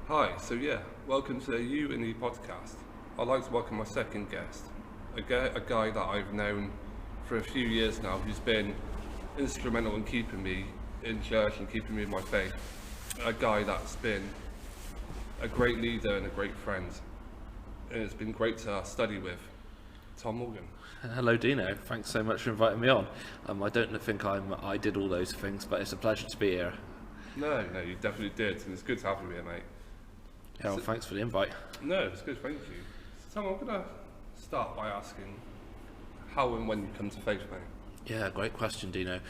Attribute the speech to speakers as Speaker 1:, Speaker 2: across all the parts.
Speaker 1: Hi, welcome to the U&E Podcast. I'd like to welcome my second guest, a guy that I've known for a few years now, who's been instrumental in keeping me in church and keeping me in my faith. A guy that's been a great leader and a great friend, and it's been great to study with. Tom Morgan.
Speaker 2: Hello Dino, thanks so much for inviting me on. I don't think I did all those things, but it's a pleasure to be here.
Speaker 1: No, you definitely did, and it's good to have you here, mate.
Speaker 2: Yeah, well, thanks for the invite.
Speaker 1: No, it's good, thank you. So Tom, I'm going to start by asking how and when you come to faith, mate.
Speaker 2: Yeah, great question, Dino.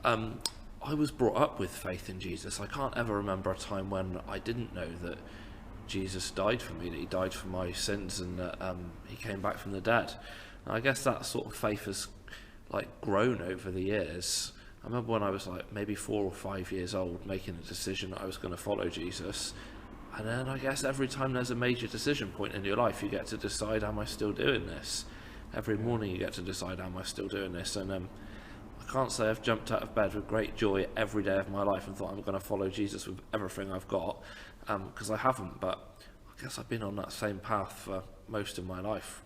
Speaker 2: I was brought up with faith in Jesus. I can't ever remember a time when I didn't know that Jesus died for me, that he died for my sins, and that he came back from the dead. And I guess that sort of faith has grown over the years. I remember when I was maybe 4 or 5 years old, making a decision that I was going to follow Jesus. And then I guess every time there's a major decision point in your life, you get to decide, am I still doing this? Every morning you get to decide, am I still doing this? And I can't say I've jumped out of bed with great joy every day of my life and thought I'm going to follow Jesus with everything I've got, because I haven't. But I guess I've been on that same path for most of my life,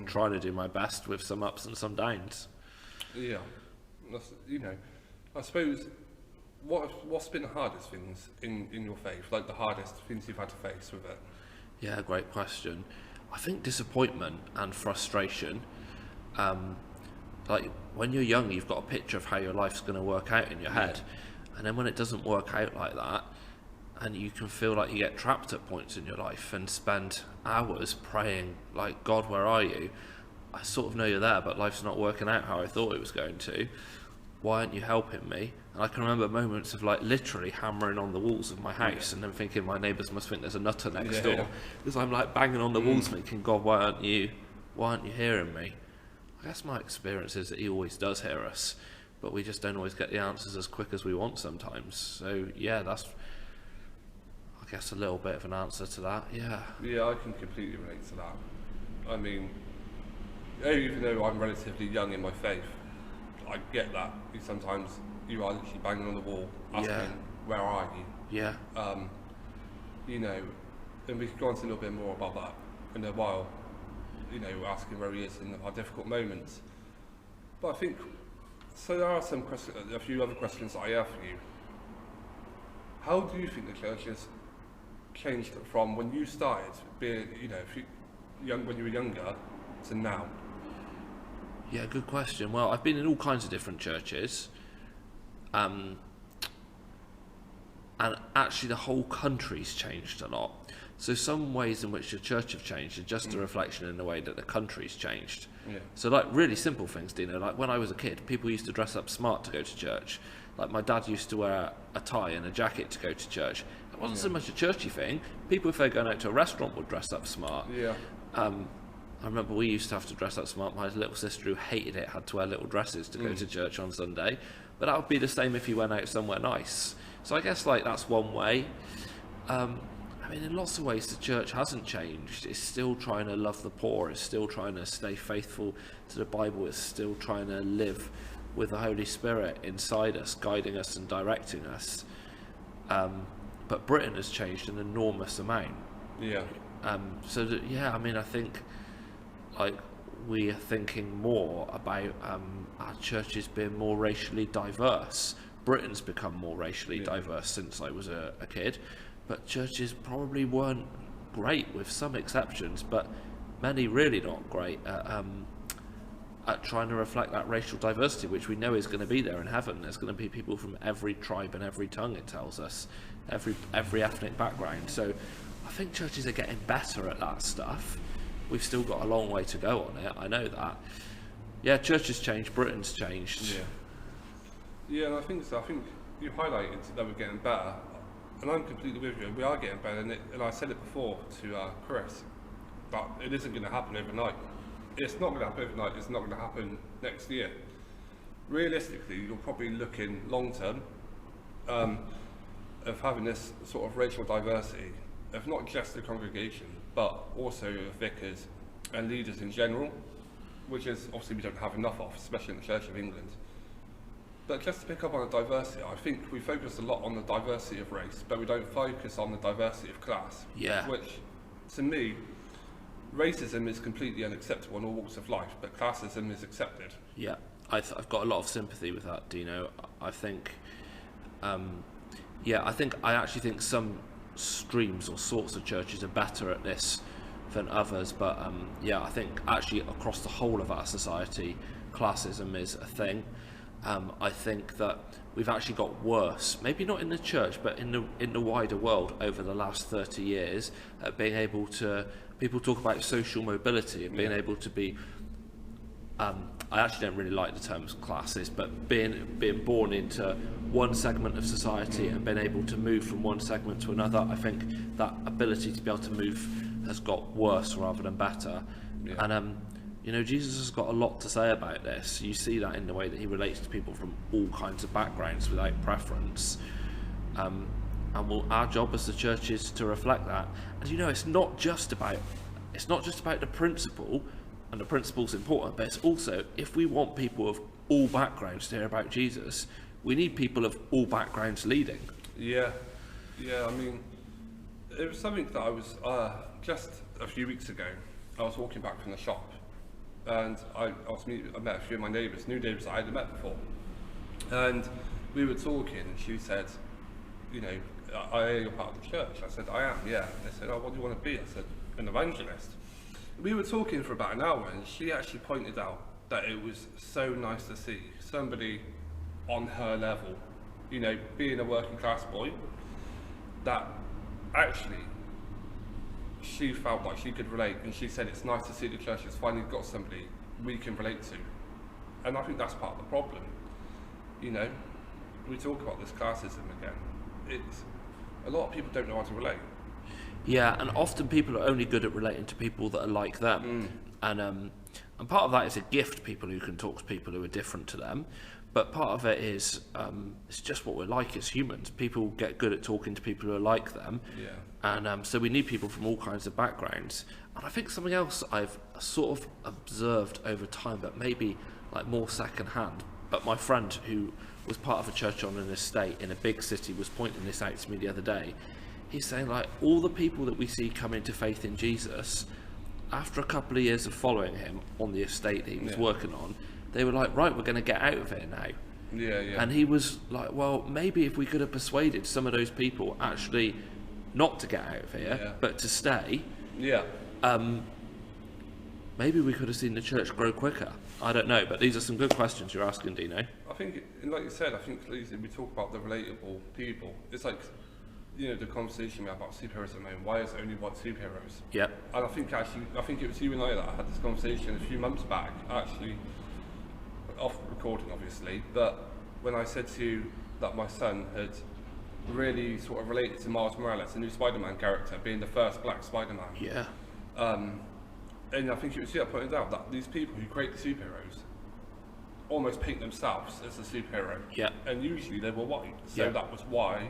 Speaker 2: trying to do my best with some ups and some downs.
Speaker 1: Yeah, I suppose what's been the hardest things in your faith, like the hardest things you've had to face with it?
Speaker 2: Yeah, great question. I think disappointment and frustration. When you're young, you've got a picture of how your life's going to work out in your head, and then when it doesn't work out like that, and you can feel like you get trapped at points in your life and spend hours praying like, God, where are you? I sort of know you're there, but life's not working out how I thought it was going to. Why aren't you helping me? And I can remember moments of literally hammering on the walls of my house and then thinking my neighbours must think there's a nutter next door, because I'm banging on the walls thinking, God, why aren't you hearing me? I guess my experience is that he always does hear us, but we just don't always get the answers as quick as we want sometimes. So yeah, that's, I guess, a little bit of an answer to that. Yeah,
Speaker 1: I can completely relate to that. I mean, even though I'm relatively young in my faith, I get that. Sometimes you are literally banging on the wall asking, where are you?
Speaker 2: Yeah.
Speaker 1: And we can go on to a little bit more about that in a while, asking where he is in our difficult moments. But I think, so there are a few other questions that I have for you. How do you think the church has changed from when you started being, when you were younger to now?
Speaker 2: Yeah, good question. Well, I've been in all kinds of different churches, and actually the whole country's changed a lot. So some ways in which the church have changed are just a reflection in the way that the country's changed. Yeah. So really simple things, Dino, when I was a kid, people used to dress up smart to go to church. My dad used to wear a tie and a jacket to go to church. It wasn't so much a churchy thing. People, if they're going out to a restaurant, would dress up smart.
Speaker 1: Yeah.
Speaker 2: I remember we used to have to dress up smart. My little sister, who hated it, had to wear little dresses to go to church on Sunday. But that would be the same if you went out somewhere nice. So I guess that's one way. In lots of ways the church hasn't changed. It's still trying to love the poor. It's still trying to stay faithful to the Bible. It's still trying to live with the Holy Spirit inside us, guiding us and directing us. But Britain has changed an enormous amount.
Speaker 1: Yeah.
Speaker 2: I think we are thinking more about our churches being more racially diverse. Britain's become more racially diverse since I was a kid, but churches probably weren't great, with some exceptions, but many really not great at trying to reflect that racial diversity, which we know is going to be there in heaven. There's going to be people from every tribe and every tongue, it tells us, every ethnic background. So I think churches are getting better at that stuff. We've still got a long way to go on it, I know that. Yeah, church has changed, Britain's changed.
Speaker 1: Yeah, and I think you highlighted that we're getting better, and I'm completely with you. We are getting better, and I said it before to Chris, but it isn't going to happen overnight. It's not going to happen overnight, it's not going to happen next year. Realistically, you're probably looking long term of having this sort of racial diversity of not just the congregation, but also of vicars and leaders in general, which is obviously we don't have enough of, especially in the Church of England. But just to pick up on the diversity, I think we focus a lot on the diversity of race, but we don't focus on the diversity of class.
Speaker 2: Yeah.
Speaker 1: Which, to me, racism is completely unacceptable in all walks of life, but classism is accepted.
Speaker 2: Yeah, I've got a lot of sympathy with that, Dino. I think, I actually think some streams or sorts of churches are better at this than others, but I think actually across the whole of our society, classism is a thing. I think that we've actually got worse, maybe not in the church, but in the wider world over the last 30 years, at being able to, people talk about social mobility and being able to be, I actually don't really like the terms classes, but being born into one segment of society and being able to move from one segment to another. I think that ability to be able to move has got worse rather than better. Yeah. And Jesus has got a lot to say about this. You see that in the way that he relates to people from all kinds of backgrounds without preference. Our job as the church is to reflect that. And it's not just about the principle, and the principle's important, but it's also, if we want people of all backgrounds to hear about Jesus, we need people of all backgrounds leading.
Speaker 1: Yeah. I mean, it was something that I was just a few weeks ago. I was walking back from the shop, and I met a few of my neighbours, new neighbours that I hadn't met before, and we were talking, and she said, I hear you're part of the church. I said, I am, yeah. They said, oh, what do you want to be? I said, an evangelist. We were talking for about an hour, and she actually pointed out that it was so nice to see somebody on her level, being a working class boy, that actually she felt like she could relate, and she said it's nice to see the church has finally got somebody we can relate to. And I think that's part of the problem. We talk about this classism again. It's a lot of people don't know how to relate.
Speaker 2: Yeah, and often people are only good at relating to people that are like them. And part of that is a gift, people who can talk to people who are different to them. But part of it is, it's just what we're like as humans. People get good at talking to people who are like them. Yeah. And so we need people from all kinds of backgrounds. And I think something else I've sort of observed over time, but maybe like more secondhand, but my friend who was part of a church on an estate in a big city was pointing this out to me the other day. He's saying, like, all the people that we see come into faith in Jesus, after a couple of years of following him on the estate that he was working on, they were like, right, we're going to get out of here now.
Speaker 1: Yeah.
Speaker 2: And he was like, well, maybe if we could have persuaded some of those people actually not to get out of here, but to stay, maybe we could have seen the church grow quicker. I don't know, but these are some good questions you're asking, Dino.
Speaker 1: I think, like you said, we talk about the relatable people. It's like, the conversation we had about superheroes at the moment. Why is it only white superheroes? Yeah. And I think it was you and I that had this conversation a few months back, actually, off recording obviously, but when I said to you that my son had really sort of related to Miles Morales, the new Spider-Man character, being the first black Spider-Man. Yeah. And I think it was you that pointed out that these people who create the superheroes almost paint themselves as a superhero. Yeah. And usually they were white, so that was why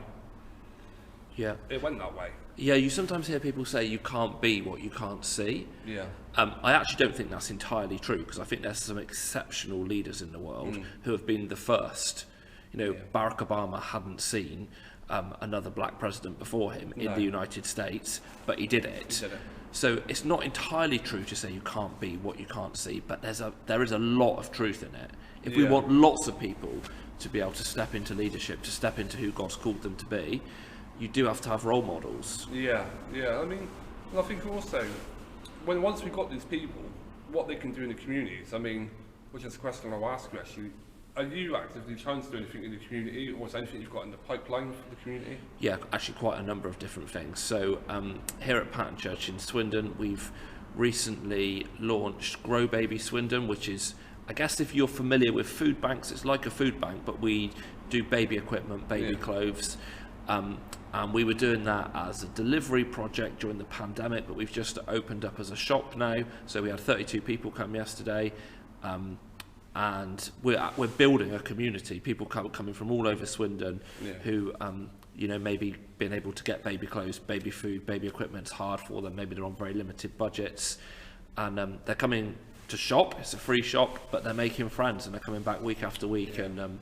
Speaker 1: it went that way.
Speaker 2: Yeah, you sometimes hear people say you can't be what you can't see. Yeah. I actually don't think that's entirely true, because I think there's some exceptional leaders in the world who have been the first. Barack Obama hadn't seen another black president before him in the United States, but he did it. So it's not entirely true to say you can't be what you can't see, but there is a lot of truth in it. If we want lots of people to be able to step into leadership, to step into who God's called them to be, you do have to have role models.
Speaker 1: Yeah. I mean, I think also, once we've got these people, what they can do in the communities, I mean, which is a question I'll ask you actually, are you actively trying to do anything in the community, or is there anything you've got in the pipeline for the community? Yeah,
Speaker 2: actually quite a number of different things. So here at Pattern Church in Swindon, we've recently launched Grow Baby Swindon, which is, I guess if you're familiar with food banks, it's like a food bank, but we do baby equipment, baby clothes. And we were doing that as a delivery project during the pandemic, but we've just opened up as a shop now. So we had 32 people come yesterday. And we're building a community, people coming from all over Swindon who, maybe being able to get baby clothes, baby food, baby equipment's hard for them. Maybe they're on very limited budgets. And they're coming to shop. It's a free shop, but they're making friends and they're coming back week after week. And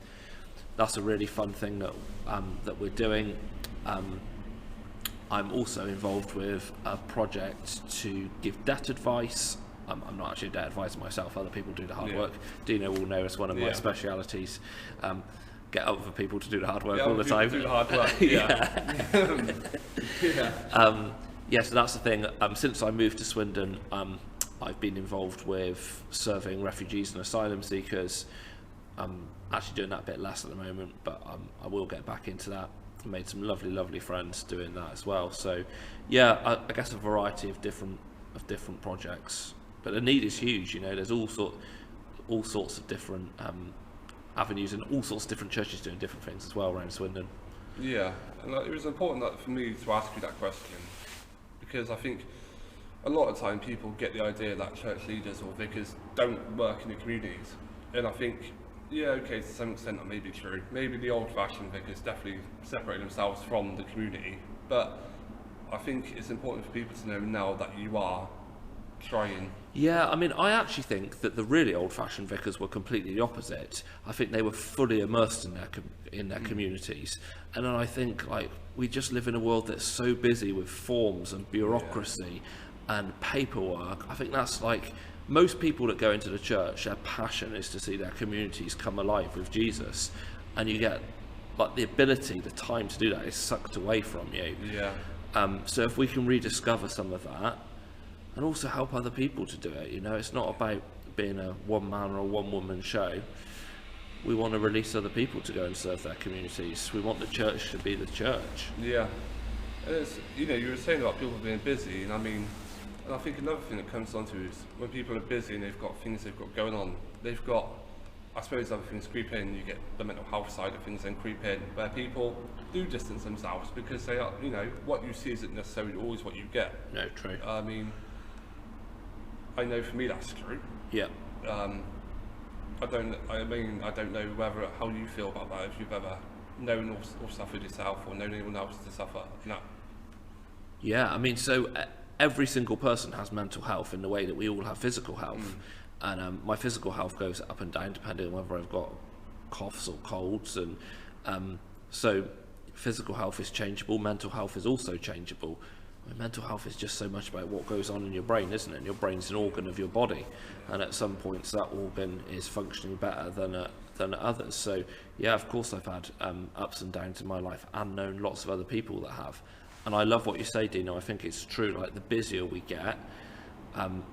Speaker 2: that's a really fun thing that we're doing. I'm also involved with a project to give debt advice. I'm not actually a debt advisor myself, other people do the hard work. Dino will know it's one of my specialities. Get other people to do the hard work all the time.
Speaker 1: Do the hard work.
Speaker 2: So that's the thing. Since I moved to Swindon, I've been involved with serving refugees and asylum seekers. I'm actually doing that a bit less at the moment, but I will get back into that. I made some lovely friends doing that as well. So, I guess a variety of different projects. But the need is huge. You know, there's all sorts of different avenues and all sorts of different churches doing different things as well around Swindon.
Speaker 1: Yeah, and it was important for me to ask you that question, because I think a lot of time people get the idea that church leaders or vicars don't work in the communities, and I think, to some extent that may be true. Maybe the old-fashioned vicars definitely separate themselves from the community, but I think it's important for people to know now that you are trying.
Speaker 2: Yeah, I mean, I actually think that the really old-fashioned vicars were completely the opposite. I think they were fully immersed in their communities, and then I think we just live in a world that's so busy with forms and bureaucracy and paperwork. I think that's most people that go into the church, their passion is to see their communities come alive with Jesus, and you get the ability, the time to do that is sucked away from you. So if we can rediscover some of that and also help other people to do it, it's not about being a one-man or a one-woman show. We want to release other people to go and serve their communities. We want the church to be the church.
Speaker 1: Yeah, and it's, you were saying about people being busy, and I think another thing that comes onto is when people are busy and they've got things they've got going on, they've got, I suppose, other things creep in. You get the mental health side of things then creep in, where people do distance themselves because they are, what you see isn't necessarily always what you get.
Speaker 2: No, true.
Speaker 1: I know for me that's true.
Speaker 2: Yeah.
Speaker 1: I don't know how you feel about that, if you've ever known or suffered yourself or known anyone else to suffer. No.
Speaker 2: Yeah, so every single person has mental health in the way that we all have physical health. And my physical health goes up and down depending on whether I've got coughs or colds. And so physical health is changeable, mental health is also changeable. Mental health is just so much about what goes on in your brain, isn't it? And your brain's an organ of your body, and at some points that organ is functioning better than others. So of course I've had ups and downs in my life, and known lots of other people that have. And I love what you say, Dino. I think it's true. The busier we get,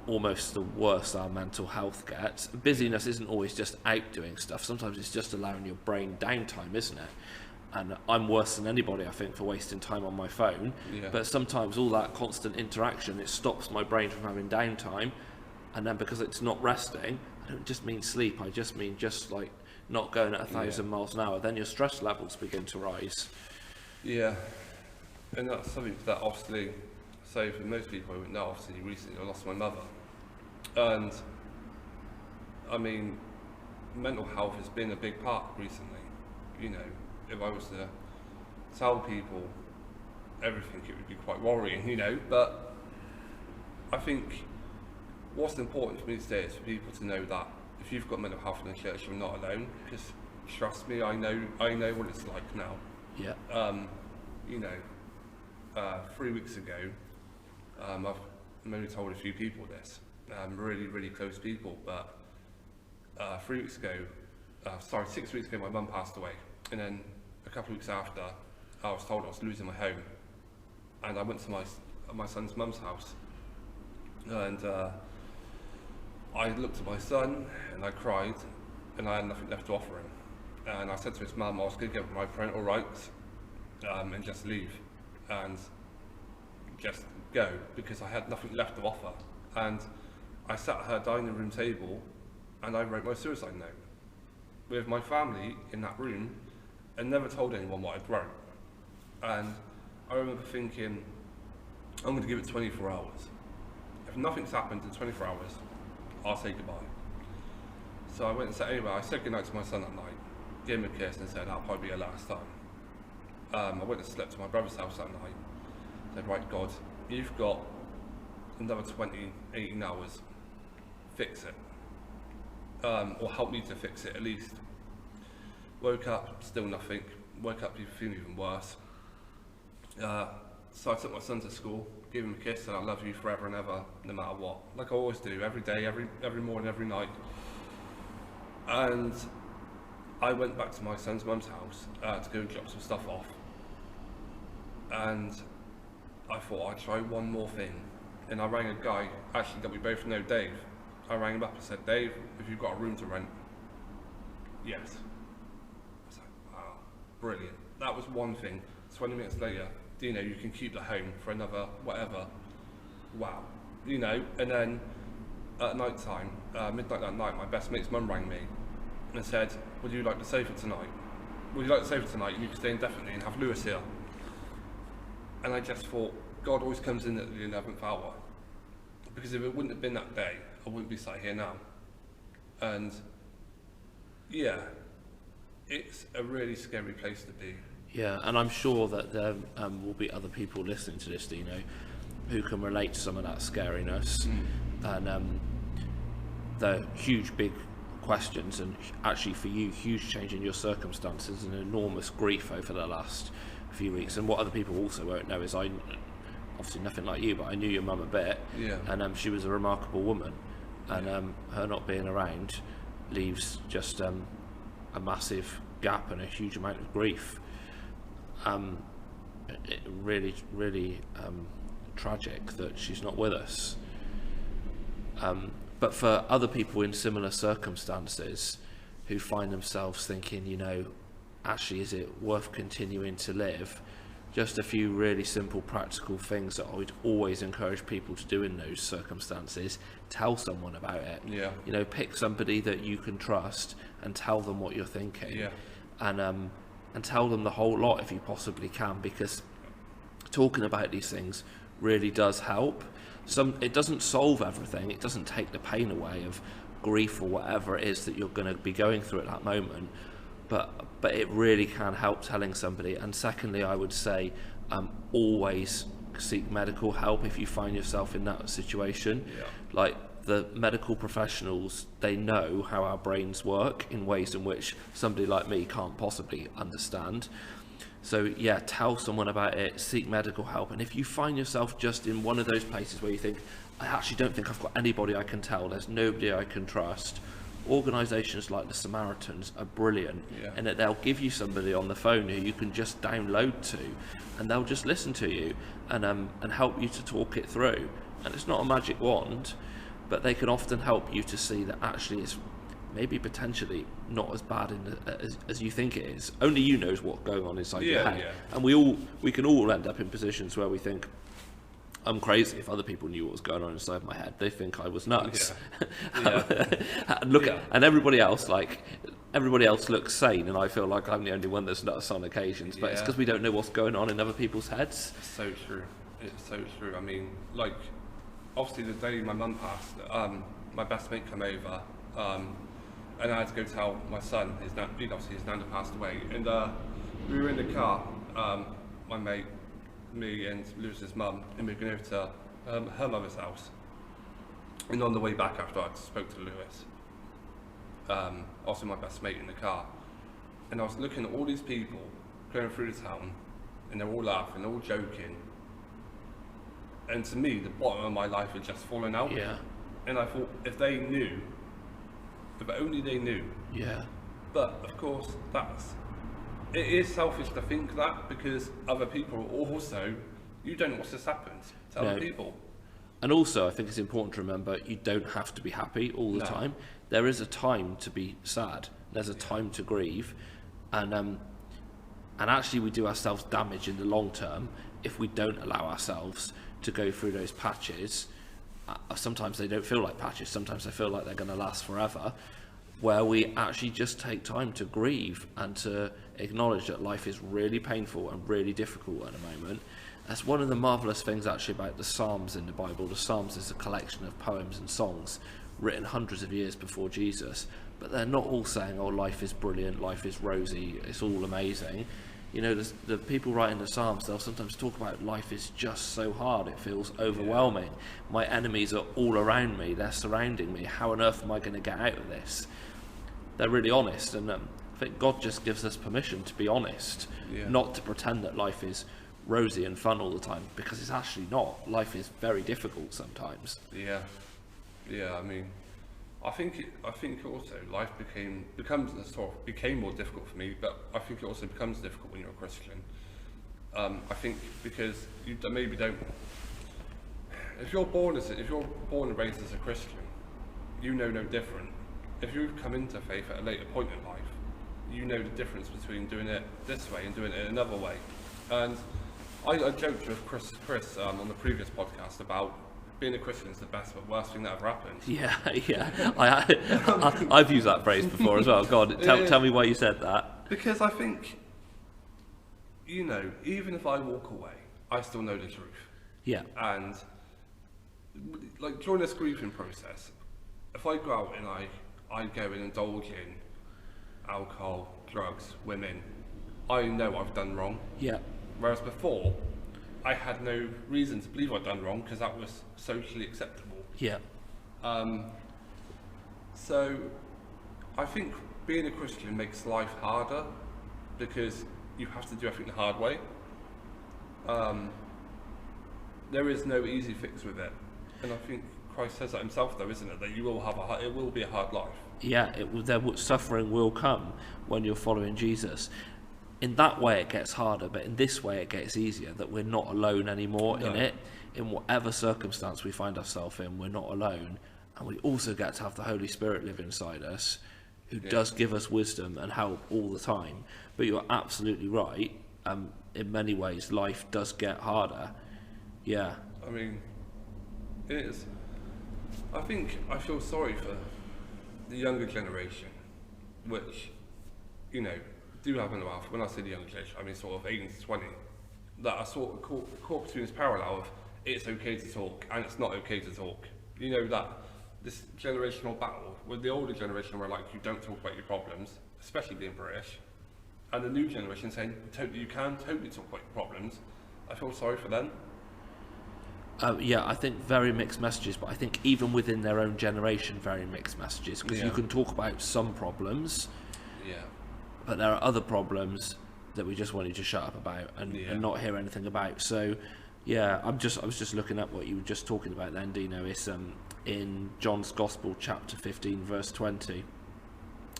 Speaker 2: almost the worse our mental health gets. Busyness isn't always just out doing stuff. Sometimes it's just allowing your brain downtime, isn't it? And I'm worse than anybody, I think, for wasting time on my phone. But sometimes all that constant interaction, it stops my brain from having downtime. And then because it's not resting, I don't just mean sleep, I just mean not going at 1,000 miles an hour. Then your stress levels begin to rise.
Speaker 1: Yeah, and that's something that obviously, so for most people I wouldn't know, obviously recently I lost my mother. And mental health has been a big part recently. If I was to tell people everything, it would be quite worrying, but I think what's important for me today is for people to know that if you've got mental health in the church, you're not alone, because trust me, I know what it's like now. 3 weeks ago, I've only told a few people this, really close people, but 6 weeks ago my mum passed away. And then a couple of weeks after, I was told I was losing my home, and I went to my son's mum's house, and I looked at my son and I cried, and I had nothing left to offer him. And I said to his mum I was going to give him my parental rights and just leave and just go, because I had nothing left to offer. And I sat at her dining room table and I wrote my suicide note with my family in that room, and never told anyone what I'd wrote. And I remember thinking, I'm going to give it 24 hours. If nothing's happened in 24 hours, I'll say goodbye. So I went and said, I said goodnight to my son that night, gave him a kiss and said that'll probably be your last time. I went and slept at my brother's house that night. Said, right, God, you've got another 18 hours, fix it. Or help me to fix it at least. Woke up, still nothing. Woke up feeling even worse. So I took my son to school, gave him a kiss, and I love you forever and ever, no matter what. Like I always do, every day, every morning, every night. And I went back to my son's mum's house to go and drop some stuff off. And I thought I'd try one more thing. And I rang a guy, actually that we both know, Dave. I rang him up and said, Dave, have you got a room to rent? Yes. I was like, wow, brilliant. That was one thing. 20 minutes later, Dino, you can keep the home for another whatever. Wow. You know, and then at night time, midnight that night, my best mate's mum rang me and said, would you like to stay for tonight? Would you like to stay for tonight? You can stay indefinitely and have Lewis here. And I just thought, God always comes in at the 11th hour. Because if it wouldn't have been that day, I wouldn't be sat here now. And yeah, it's a really scary place to be.
Speaker 2: Yeah, and I'm sure that there will be other people listening to this, Dino, who can relate to some of that scariness and the huge, big questions, and actually for you, huge change in your circumstances and enormous grief over the last few weeks. And what other people also won't know is, I obviously nothing like you, but I knew your mum a bit, and she was a remarkable woman, and her not being around leaves just a massive gap and a huge amount of grief. It really tragic that she's not with us. But for other people in similar circumstances who find themselves thinking, you know, actually, is it worth continuing to live? Just a few really simple practical things that I would always encourage people to do in those circumstances. Tell someone about it.
Speaker 1: Yeah.
Speaker 2: You know, pick somebody that you can trust and tell them what you're thinking.
Speaker 1: Yeah.
Speaker 2: And tell them the whole lot if you possibly can, because talking about these things really does help. It doesn't solve everything. It doesn't take the pain away of grief or whatever it is that you're going to be going through at that moment. But it really can help telling somebody. And secondly, I would say always seek medical help if you find yourself in that situation.
Speaker 1: Yeah.
Speaker 2: Like, the medical professionals, they know how our brains work in ways in which somebody like me can't possibly understand. So yeah, tell someone about it, seek medical help. And if you find yourself just in one of those places where you think, I actually don't think I've got anybody I can tell, there's nobody I can trust, organisations like the Samaritans are brilliant, in that they'll give you somebody on the phone who you can just download to, and they'll just listen to you and help you to talk it through. And it's not a magic wand, but they can often help you to see that actually it's maybe potentially not as bad as you think it is. Only you knows what's going on inside your head. And we can all end up in positions where we think, I'm crazy. If other people knew what was going on inside my head, they think I was nuts. And everybody else looks sane, and I feel like I'm the only one that's nuts on occasions. But it's because we don't know what's going on in other people's heads.
Speaker 1: So true. It's so true. I mean, like, obviously the day my mum passed, my best mate came over, and I had to go tell my son, his nan had passed away, and we were in the car, my mate, me and Lewis's mum, and we were going over to her mother's house. And on the way back after I spoke to Lewis, also my best mate in the car, and I was looking at all these people going through the town, and they're all laughing, they're all joking. And to me, the bottom of my life had just fallen out.
Speaker 2: Yeah.
Speaker 1: And I thought, if they knew, if only they knew.
Speaker 2: Yeah.
Speaker 1: But of course, it is selfish to think that, because other people are also, you don't know what's just happened to other people.
Speaker 2: And also, I think it's important to remember, you don't have to be happy all the time. There is a time to be sad. There's a time to grieve, and actually, we do ourselves damage in the long term if we don't allow ourselves to go through those patches. Sometimes they don't feel like patches, sometimes they feel like they're going to last forever, where we actually just take time to grieve and to acknowledge that life is really painful and really difficult at the moment. That's one of the marvellous things actually about the Psalms in the Bible. The Psalms is a collection of poems and songs written hundreds of years before Jesus, but they're not all saying, oh, life is brilliant, life is rosy, it's all amazing. You know, the people writing the Psalms, they'll sometimes talk about life is just so hard, it feels overwhelming. My enemies are all around me, they're surrounding me. How on earth am I going to get out of this? They're really honest, and I think God just gives us permission to be honest, not to pretend that life is rosy and fun all the time, because it's actually not. Life is very difficult sometimes.
Speaker 1: Yeah. I mean, I think also life became more difficult for me, but I think it also becomes difficult when you're a Christian. I think because you maybe don't. If you're born and raised as a Christian, you know no different. If you've come into faith at a later point in life, you know the difference between doing it this way and doing it another way. And I joked with Chris on the previous podcast about being a Christian is the best but worst thing that ever happened.
Speaker 2: Yeah. I've used that phrase before as well. God, tell me why you said that.
Speaker 1: Because I think, even if I walk away, I still know the truth.
Speaker 2: Yeah.
Speaker 1: And like during this grieving process, if I go out and I go and indulge in alcohol, drugs, women, I know I've done wrong.
Speaker 2: Yeah.
Speaker 1: Whereas before, I had no reason to believe I'd done wrong because that was socially acceptable.
Speaker 2: Yeah.
Speaker 1: So I think being a Christian makes life harder because you have to do everything the hard way. There is no easy fix with it. And I think Christ says that himself though, isn't it? That it will be a hard life.
Speaker 2: Yeah, suffering will come when you're following Jesus. In that way it gets harder, but in this way it gets easier, that we're not alone anymore in it. In whatever circumstance we find ourselves in, we're not alone. And we also get to have the Holy Spirit live inside us, who does give us wisdom and help all the time. But you're absolutely right. In many ways, life does get harder. Yeah.
Speaker 1: I mean, it is. I think I feel sorry for the younger generation, which, do have mental health. When I say the younger generation, I mean sort of 18 to 20, that are sort of caught between this parallel of it's okay to talk and it's not okay to talk. That this generational battle with the older generation where like you don't talk about your problems, especially being British, and the new generation saying you can totally talk about your problems. I feel sorry for them.
Speaker 2: I think very mixed messages, but I think even within their own generation, very mixed messages, because you can talk about some problems, but there are other problems that we just want you to shut up about and not hear anything about. So, I was just looking at what you were just talking about then, Dino. It's in John's Gospel, chapter 15, verse 20,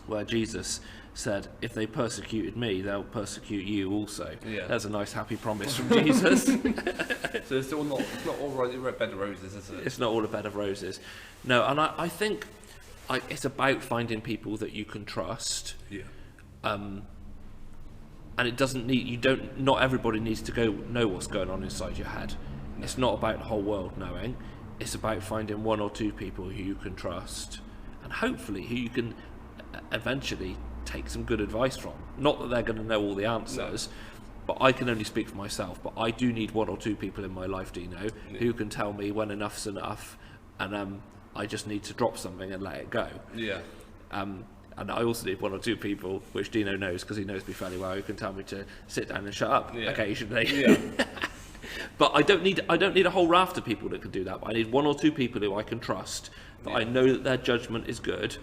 Speaker 2: where Jesus said, "If they persecuted me, they'll persecute you also." Yeah. That's a nice, happy promise from Jesus.
Speaker 1: So it's not all right, a bed of roses, is it?
Speaker 2: It's not all a bed of roses. No, and I think it's about finding people that you can trust.
Speaker 1: Yeah.
Speaker 2: And it doesn't not everybody needs to know what's going on inside your head. No. It's not about the whole world knowing. It's about finding one or two people who you can trust, and hopefully who you can eventually take some good advice from. Not that they're going to know all the answers, but I can only speak for myself. But I do need one or two people in my life, Dino, who can tell me when enough's enough, and I just need to drop something and let it go.
Speaker 1: Yeah.
Speaker 2: And I also need one or two people, which Dino knows because he knows me fairly well, who can tell me to sit down and shut up occasionally. Yeah. But I don't need a whole raft of people that can do that. But I need one or two people who I can trust, that I know that their judgment is good,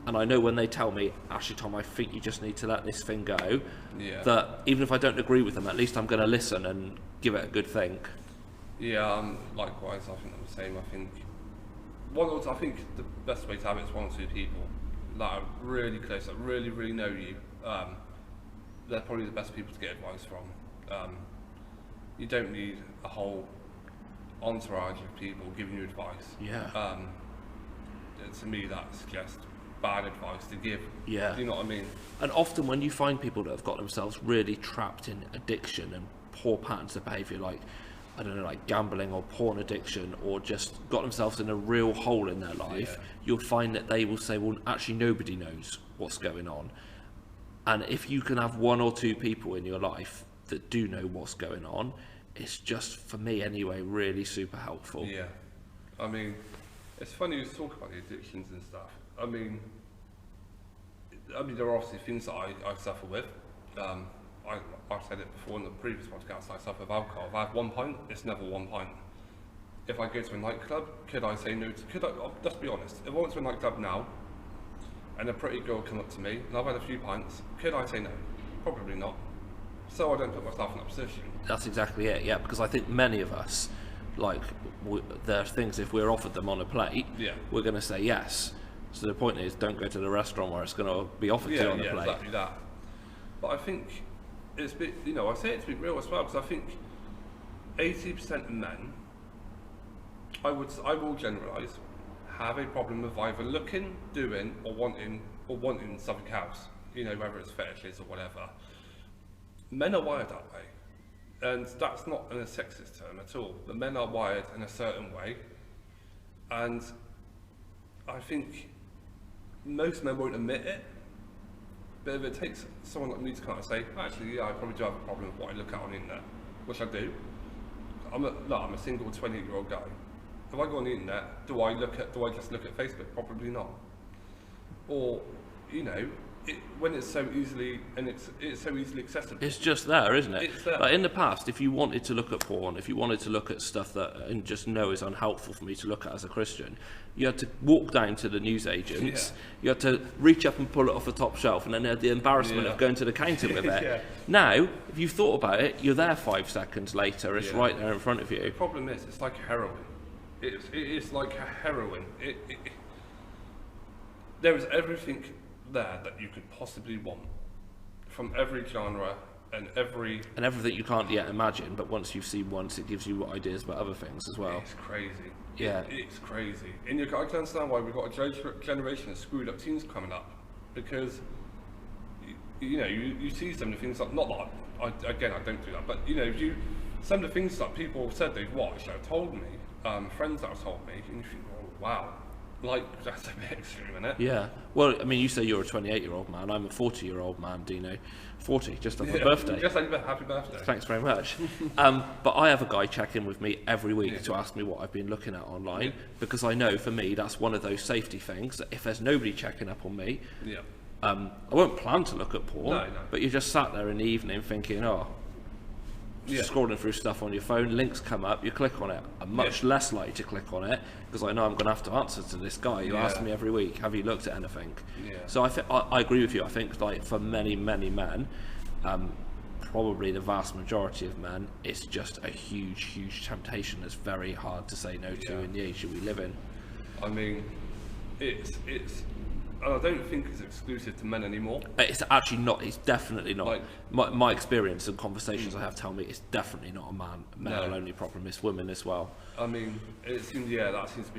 Speaker 2: and I know when they tell me, actually, Tom, I think you just need to let this thing go. Yeah. That even if I don't agree with them, at least I'm going to listen and give it a good think.
Speaker 1: Yeah. Likewise, I think I'm the same. I think the best way to have it is one or two people that are really close, that really, really know you. They're probably the best people to get advice from. You don't need a whole entourage of people giving you advice.
Speaker 2: Yeah.
Speaker 1: To me, that's just bad advice to give.
Speaker 2: Yeah.
Speaker 1: Do you know what I mean?
Speaker 2: And often when you find people that have got themselves really trapped in addiction and poor patterns of behaviour, like, I don't know, like gambling or porn addiction, or just got themselves in a real hole in their life, you'll find that they will say, well, actually nobody knows what's going on. And if you can have one or two people in your life that do know what's going on, it's just, for me anyway, really super helpful.
Speaker 1: Yeah. I mean, it's funny you talk about the addictions and stuff. I mean, there are obviously things that I suffer with. I've said it before in the previous podcast, I suffer with alcohol. If I have 1 pint, it's never 1 pint. If I go to a nightclub, could I say no to, let's be honest, if I went to a nightclub now and a pretty girl come up to me, and I've had a few pints, could I say no? Probably not. So I don't put myself in that position.
Speaker 2: That's exactly it, yeah, because I think many of us, like, there are things, if we're offered them on a plate, we're going to say yes. So the point is, don't go to the restaurant where it's going to be offered to you on a plate.
Speaker 1: Yeah, exactly that. But I think it's bit, I say it to be real as well, because I think 80% of men, I will generalise, have a problem with either looking, doing, or wanting something else. Whether it's fetishes or whatever. Men are wired that way, and that's not in a sexist term at all. But men are wired in a certain way, and I think most men won't admit it. But if it takes someone like me to kind of say, actually, yeah, I probably do have a problem with what I look at on the internet, which I do. I'm a single 28-year-old guy. If I go on the internet, do I just look at Facebook? Probably not. Or, when it's so easily accessible.
Speaker 2: It's just there, isn't it?
Speaker 1: It's there.
Speaker 2: Like in the past, if you wanted to look at porn, if you wanted to look at stuff that and just know is unhelpful for me to look at as a Christian, you had to walk down to the newsagents, you had to reach up and pull it off the top shelf, and then you had the embarrassment of going to the counter with it. Now, if you've thought about it, you're there 5 seconds later, it's right there in front of you.
Speaker 1: The problem is, it's like heroin. It is like a heroin. There is everything there that you could possibly want, from every genre and everything
Speaker 2: you can't yet imagine, but once you've seen once, it gives you ideas about other things as well.
Speaker 1: It's crazy.
Speaker 2: Yeah,
Speaker 1: it's crazy. And I can understand why we've got a generation of screwed up teens coming up, because you see some of the things that, not that I don't do that, but some of the things that people have said they've watched, have told me, friends that have told me, and you think, oh wow. Like, that's a bit extreme, isn't it?
Speaker 2: Yeah. Well, I mean, you say you're a 28-year-old man. I'm a 40-year-old man, Dino. 40, just on my birthday.
Speaker 1: Just happy birthday.
Speaker 2: Thanks very much. But I have a guy check in with me every week to ask me what I've been looking at online, because I know, for me, that's one of those safety things, that if there's nobody checking up on me, I won't plan to look at porn, but you just sat there in the evening thinking, scrolling through stuff on your phone, links come up, you click on it. I'm much less likely to click on it because I know I'm going to have to answer to this guy who asks me every week, have you looked at anything? So I agree with you. I think, like, for many men, probably the vast majority of men, it's just a huge temptation that's very hard to say no to in the age that we live in.
Speaker 1: I mean, it's I don't think it's exclusive to men anymore.
Speaker 2: It's actually not. It's definitely not. Like, my experience and conversations I have tell me it's definitely not a male-only problem. It's women as well.
Speaker 1: I mean, that seems to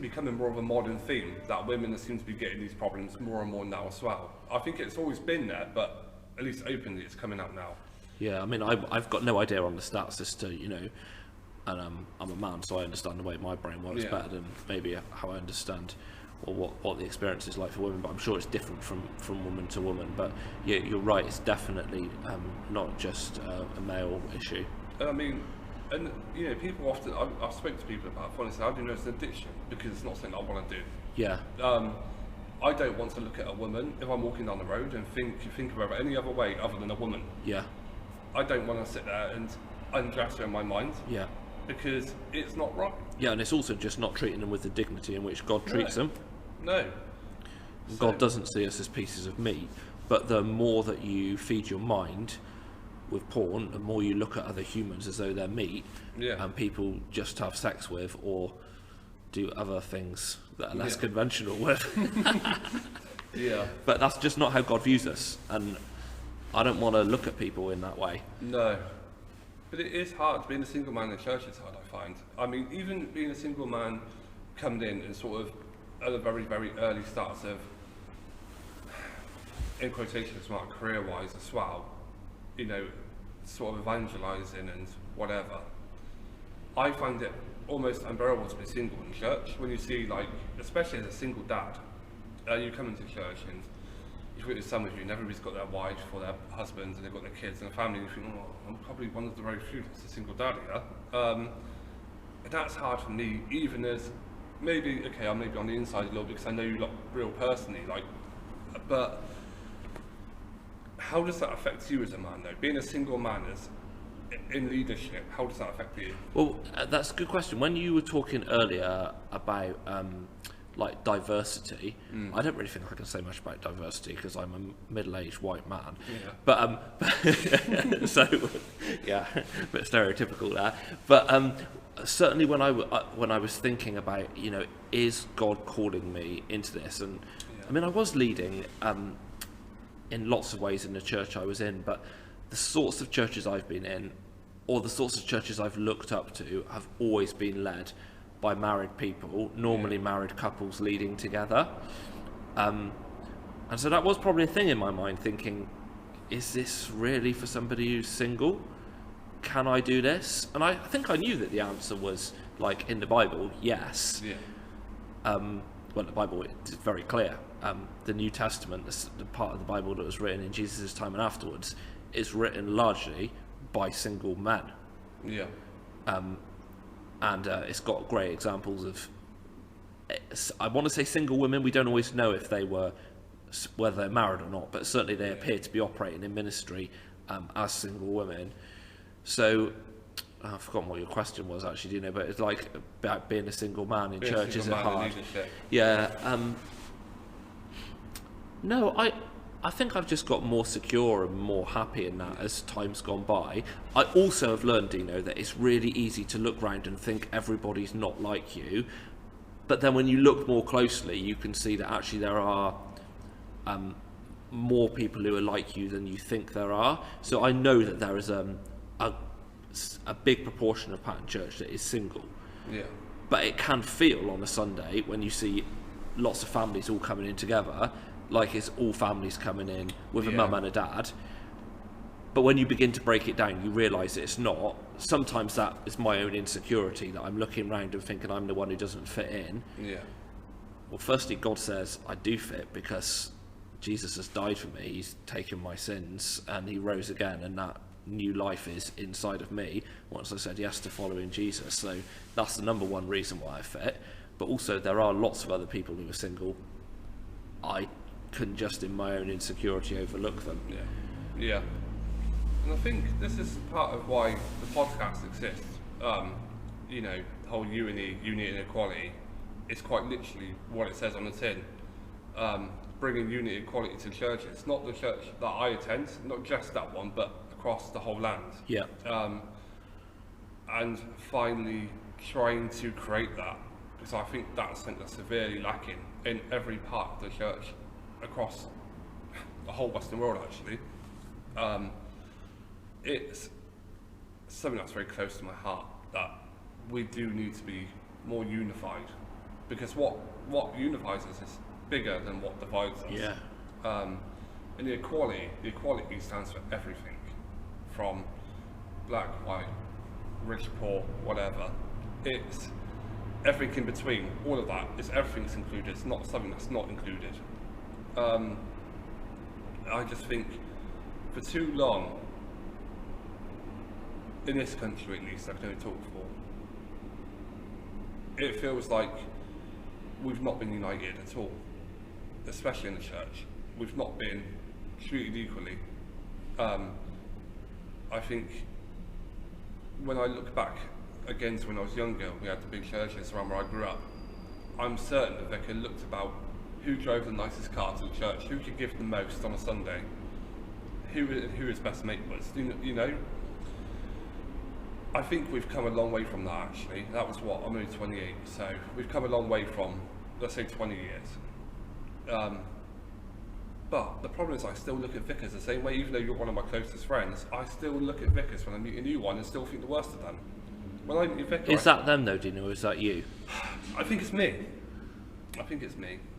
Speaker 1: be becoming more of a modern theme, that women seem to be getting these problems more and more now as well. I think it's always been there, but at least openly it's coming out now. Yeah,
Speaker 2: I mean, I've got no idea on the stats as to, and I'm a man, so I understand the way my brain works better than maybe how I understand or what the experience is like for women, but I'm sure it's different from woman to woman. But yeah, you're right, it's definitely not just a male issue.
Speaker 1: I mean, and people often, I've spoken to people about it, and said, I do know it's an addiction, because it's not something I want to do.
Speaker 2: Yeah.
Speaker 1: I don't want to look at a woman if I'm walking down the road and think of her any other way other than a woman. Yeah. I don't want to sit there and undress her in my mind. Yeah. Because it's not right. Yeah, and it's also just not treating them with the dignity in which God treats them. No. God doesn't see us as pieces of meat, but the more that you feed your mind with porn, the more you look at other humans as though they're meat, and people just have sex with or do other things that are less conventional with. But that's just not how God views us, and I don't want to look at people in that way. No. But it is hard. Being a single man in church is hard, I find. I mean, even being a single man coming in and sort of at the very, very early starts of, in quotations mark, career-wise as well, sort of evangelising and whatever. I find it almost unbearable to be single in church when you see, like, especially as a single dad, you come into church and you've got your son with you, and everybody's got their wives or their husbands, and they've got their kids and their family, and you think, oh, I'm probably one of the very few that's a single dad here. And that's hard for me, even as maybe, okay, I'm maybe on the inside a little bit because I know you lot real personally, like, but how does that affect you as a man, though? Being a single man in leadership, how does that affect you? Well, that's a good question. When you were talking earlier about
Speaker 2: like diversity. I don't really think I can say much about diversity because I'm a middle-aged white man. But so yeah, a bit stereotypical there. But certainly when I was thinking about, is God calling me into this? And I mean, I was leading in lots of ways in the church I was in, but the sorts of churches I've been in, or the sorts of churches I've looked up to, have always been led by married people, normally married couples leading together. And so that was probably a thing in my mind, thinking, is this really for somebody who's single? Can I do this? And I think I knew that the answer was, like, in the Bible, yes. Well, the Bible is very clear. The New Testament, the part of the Bible that was written in Jesus' time and afterwards, is written largely by single men. And it's got great examples of, I want to say single women. We don't always know if whether they're married or not, but certainly they appear to be operating in ministry as single women. So I've forgotten what your question was actually, but it's like about being a single man in church. Is it hard? Yeah. No, I think I've just got more secure and more happy in that as time's gone by. I also have learned, Dino, that it's really easy to look round and think everybody's not like you. But then when you look more closely, you can see that actually there are more people who are like you than you think there are. So I know that there is a big proportion of Pattern Church that is single. But it can feel on a Sunday when you see lots of families all coming in together, like it's all families coming in with a mum and a dad. But when you begin to break it down, you realise that it's not. Sometimes that is my own insecurity, that I'm looking around and thinking I'm the one who doesn't fit in. Well, firstly, God says I do fit because Jesus has died for me. He's taken my sins and he rose again, and that new life is inside of me once I said yes to following Jesus. So that's the number one reason why I fit. But also there are lots of other people who are single. I can just in my own insecurity overlook them.
Speaker 1: And I think this is part of why the podcast exists. The whole U&E, unity and equality, is quite literally what it says on the tin. Bringing unity and equality to churches, not the church that I attend, not just that one, but across the whole land. And finally trying to create that, because I think that's something that's severely lacking in every part of the church across the whole Western world, actually. It's something that's very close to my heart, that we do need to be more unified, because what unifies us is bigger than what divides us. And the equality stands for everything, from black, white, rich, poor, whatever. It's everything in between. All of that is everything's included. It's not something that's not included. I just think for too long, in this country at least, I can only talk for, it feels like we've not been united at all, especially in the church. We've not been treated equally. I think when I look back again to when I was younger, we had the big churches around where I grew up. I'm certain that Vicar looked about who drove the nicest car to the church, who could give the most on a Sunday, who his best mate was. I think we've come a long way from that, actually. That was what, I'm only 28, so we've come a long way from, let's say, 20 years. But the problem is I still look at vicars the same way, even though you're one of my closest friends. I still look at vicars when I meet a new one and still think the worst of them. When I meet a vicar,
Speaker 2: is that them though, Dino, or is that you?
Speaker 1: I think it's me.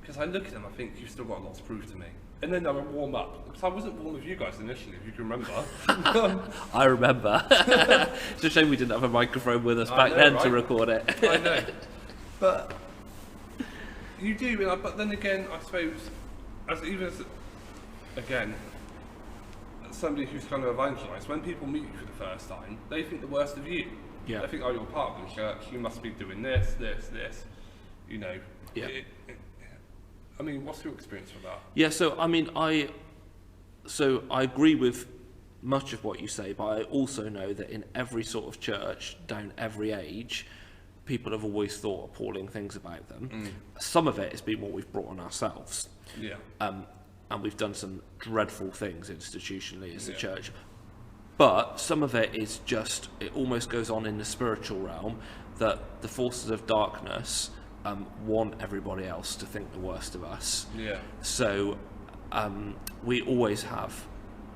Speaker 1: Because I look at them, I think you've still got a lot to prove to me. And then I would warm up. Because I wasn't warm with you guys initially, if you can remember.
Speaker 2: I remember. It's a shame we didn't have a microphone with us back then, right? To record it.
Speaker 1: I know. But you do, but then again, I suppose, again, somebody who's kind of evangelised, when people meet you for the first time, they think the worst of you.
Speaker 2: Yeah.
Speaker 1: They think, oh, you're part of the church, you must be doing this.
Speaker 2: Yeah.
Speaker 1: I mean, what's your experience with that?
Speaker 2: Yeah, so I mean, I agree with much of what you say, but I also know that in every sort of church, down every age, people have always thought appalling things about them. Some of it has been what we've brought on ourselves.
Speaker 1: Yeah.
Speaker 2: And we've done some dreadful things institutionally as a church. But some of it is just, it almost goes on in the spiritual realm, that the forces of darkness want everybody else to think the worst of us.
Speaker 1: Yeah.
Speaker 2: So we always have,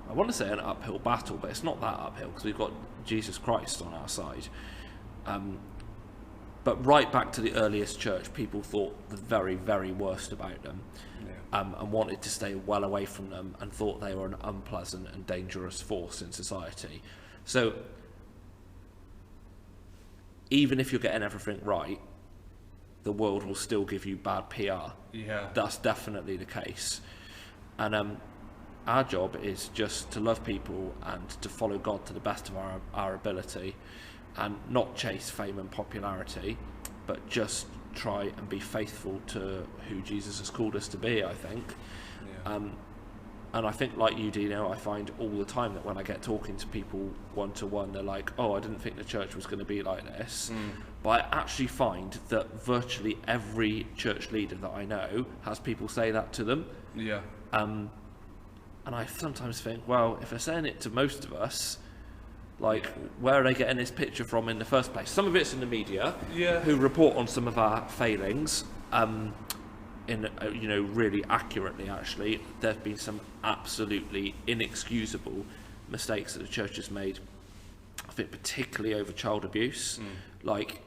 Speaker 2: I want to say an uphill battle, but it's not that uphill because we've got Jesus Christ on our side. But right back to the earliest church, people thought the very, very worst about them, and wanted to stay well away from them, and thought they were an unpleasant and dangerous force in society. So even if you're getting everything right, the world will still give you bad PR.
Speaker 1: Yeah.
Speaker 2: That's definitely the case. And our job is just to love people and to follow God to the best of our ability, and not chase fame and popularity, but just try and be faithful to who Jesus has called us to be, I think.
Speaker 1: Yeah.
Speaker 2: And I think, like you, Dino, I find all the time that when I get talking to people one-to-one, they're like, oh, I didn't think the church was going to be like this. But I actually find that virtually every church leader that I know has people say that to them.
Speaker 1: Yeah.
Speaker 2: And I sometimes think, well, if they're saying it to most of us, like, where are they getting this picture from in the first place? Some of it's in the media, who report on some of our failings, really accurately. Actually, there's been some absolutely inexcusable mistakes that the church has made. I think particularly over child abuse, like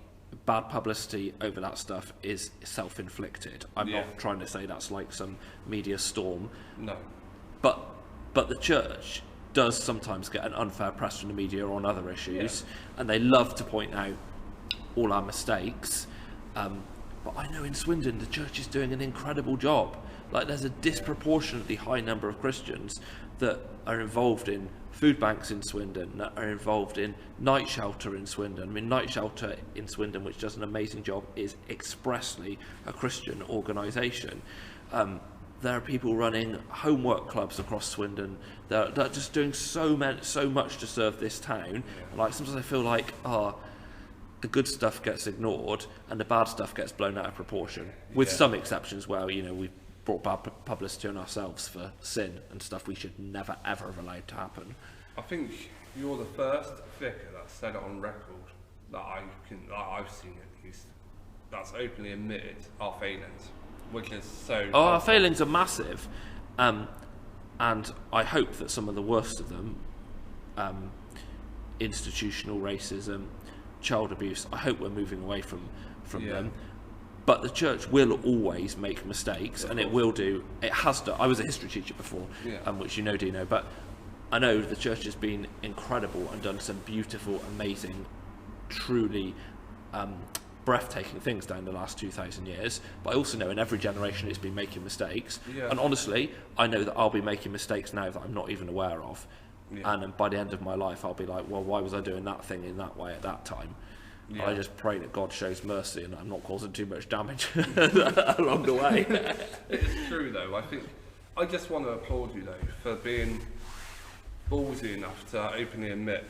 Speaker 2: bad publicity over that stuff is self-inflicted. I'm not trying to say that's like some media storm.
Speaker 1: No.
Speaker 2: But the church does sometimes get an unfair press from the media on other issues, and they love to point out all our mistakes. But I know in Swindon the church is doing an incredible job. Like, there's a disproportionately high number of Christians that are involved in food banks in Swindon, that are involved in Night Shelter in Swindon. I mean, Night Shelter in Swindon, which does an amazing job, is expressly a Christian organisation. There are people running homework clubs across Swindon that are just doing so much to serve this town. Like, sometimes I feel like, the good stuff gets ignored and the bad stuff gets blown out of proportion, with some exceptions where, we've brought bad publicity on ourselves for sin and stuff we should never ever have allowed to happen.
Speaker 1: I think you're the first vicar that said it on record that I've seen at least, that's openly admitted our failings, which is so...
Speaker 2: Oh, our failings are massive, and I hope that some of the worst of them, institutional racism, child abuse, I hope we're moving away from them. But the church will always make mistakes, and it will do. It has done. I was a history teacher before, which you know, Dino, but I know the church has been incredible and done some beautiful, amazing, truly breathtaking things down the last 2,000 years. But I also know in every generation it's been making mistakes. And honestly, I know that I'll be making mistakes now that I'm not even aware of. And by the end of my life, I'll be like, well, why was I doing that thing in that way at that time? I just pray that God shows mercy and I'm not causing too much damage along the way.
Speaker 1: It's true, though. I think I just want to applaud you, though, for being ballsy enough to openly admit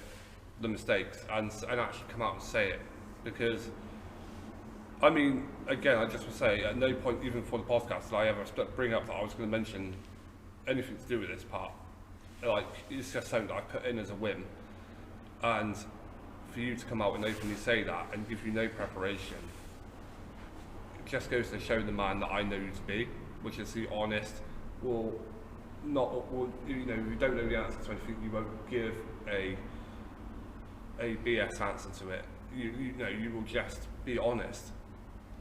Speaker 1: the mistakes and actually come out and say it. Because, I mean, again, I just want to say, at no point, even for the podcast, did I ever bring up that I was going to mention anything to do with this part. Like, it's just something that I put in as a whim. And for you to come out and openly say that and give you no preparation, it just goes to show the man that I know you to be, which is the honest, you don't know the answer to anything, you won't give a BS answer to it. You will just be honest.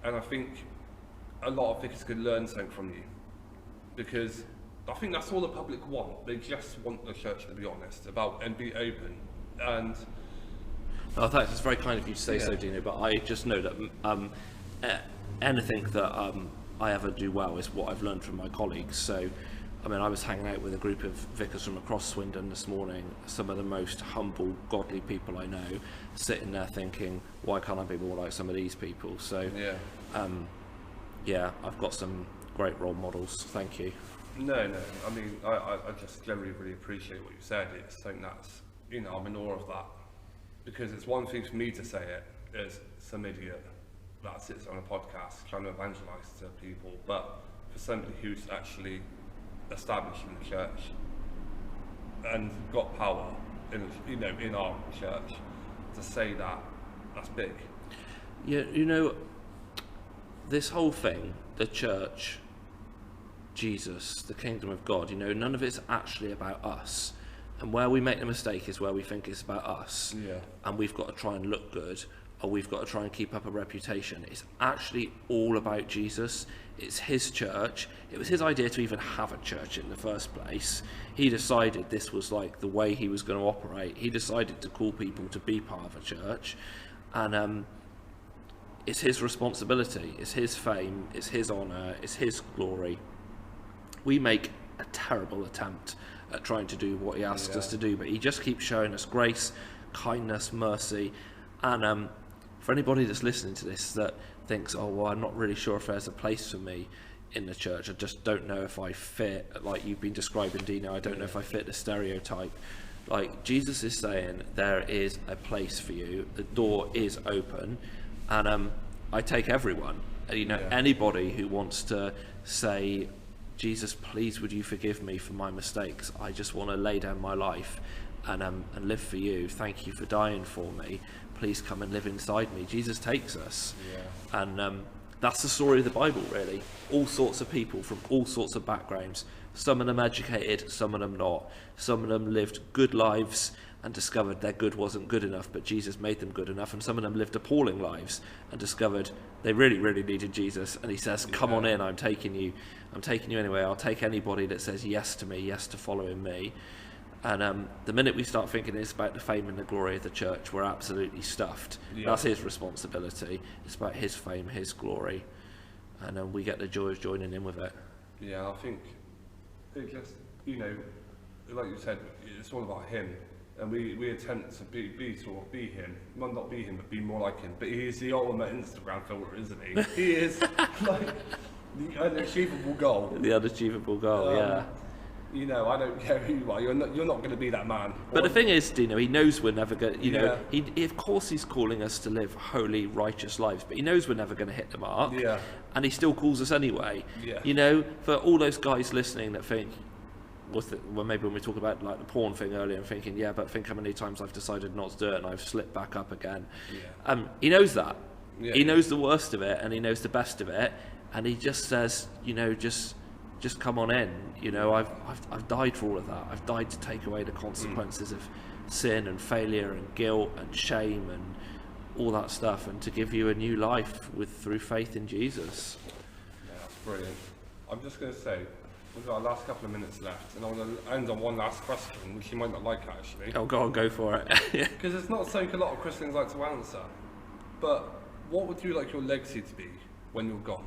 Speaker 1: And I think a lot of vicars could learn something from you, because I think that's all the public want. They just want the church to be honest about and be open. And
Speaker 2: thanks. It's very kind of you to say so, Dino. But I just know that anything that I ever do well is what I've learned from my colleagues. So, I mean, I was hanging out with a group of vicars from across Swindon this morning. Some of the most humble, godly people I know, sitting there thinking, why can't I be more like some of these people? So, I've got some great role models. Thank you.
Speaker 1: No. I mean, I just generally really appreciate what you said. It's something that's, I'm in awe of that. Because it's one thing for me to say it as some idiot, that sits on a podcast trying to evangelise to people, but for somebody who's actually established in the church and got power in our church to say that's big.
Speaker 2: Yeah, this whole thing, the church, Jesus, the kingdom of God, none of it's actually about us. And where we make the mistake is where we think it's about us.
Speaker 1: Yeah.
Speaker 2: And we've got to try and look good, or we've got to try and keep up a reputation. It's actually all about Jesus. It's his church. It was his idea to even have a church in the first place. He decided this was like the way he was going to operate. He decided to call people to be part of a church. And it's his responsibility. It's his fame. It's his honour. It's his glory. We make a terrible attempt at trying to do what he asks us to do, but he just keeps showing us grace, kindness, mercy. And for anybody that's listening to this that thinks, oh well, I'm not really sure if there's a place for me in the church, I just don't know if I fit, like you've been describing, Dino, I don't know if I fit the stereotype. Like, Jesus is saying there is a place for you, the door is open, and I take everyone, anybody who wants to say, Jesus, please would you forgive me for my mistakes, I just want to lay down my life and live for you, thank you for dying for me, please come and live inside me. Jesus takes us. And that's the story of the Bible, really. All sorts of people from all sorts of backgrounds, some of them educated, some of them not, some of them lived good lives and discovered their good wasn't good enough, but Jesus made them good enough, and some of them lived appalling lives and discovered they really, really needed Jesus, and he says, come on in, I'm taking you anyway, I'll take anybody that says yes to me, yes to following me. And the minute we start thinking it's about the fame and the glory of the church, we're absolutely stuffed. That's his responsibility. It's about his fame, his glory, and we get the joy of joining in with it.
Speaker 1: Yeah, I think it just, like you said, it's all about him. And we attempt to be him. Well, not be him, but be more like him. But he is the ultimate Instagram filter, isn't he? He is like the unachievable goal.
Speaker 2: The unachievable goal, yeah.
Speaker 1: I don't care who you are. You're not going to be that man.
Speaker 2: But the thing is, Dino, he knows we're never going. He of course he's calling us to live holy, righteous lives. But he knows we're never going to hit the mark. Yeah. And he still calls us anyway. Yeah. For all those guys listening that think, well, maybe when we talk about like the porn thing earlier, and thinking, yeah, but think how many times I've decided not to do it and I've slipped back up again. Yeah. He knows that. Yeah. He knows the worst of it and he knows the best of it, and he just says, just come on in. I've died for all of that. I've died to take away the consequences of sin and failure and guilt and shame and all that stuff, and to give you a new life through faith in Jesus.
Speaker 1: Yeah, that's brilliant. I'm just going to say, we've got our last couple of minutes left, and I want to end on one last question, which you might not like actually.
Speaker 2: Oh, go for it.
Speaker 1: Because it's not something a lot of Christians like to answer. But what would you like your legacy to be when you're gone?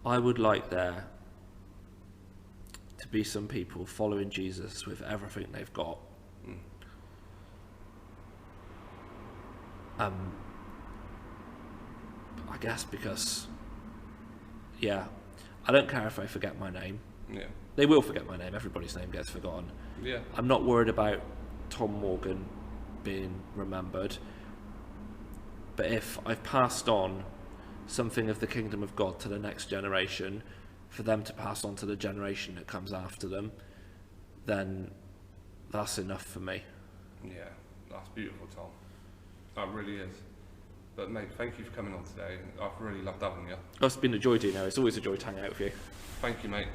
Speaker 2: I would like there to be some people following Jesus with everything they've got. I guess because, I don't care if I forget my name. Yeah. They will forget my name. Everybody's name gets forgotten. Yeah. I'm not worried about Tom Morgan being remembered. But if I've passed on something of the kingdom of God to the next generation, for them to pass on to the generation that comes after them, then that's enough for me.
Speaker 1: Yeah, that's beautiful, Tom. That really is. But mate, thank you for coming on today. I've really loved having you.
Speaker 2: Oh, it's been a joy, Dino. It's always a joy to hang out with you.
Speaker 1: Thank you, mate.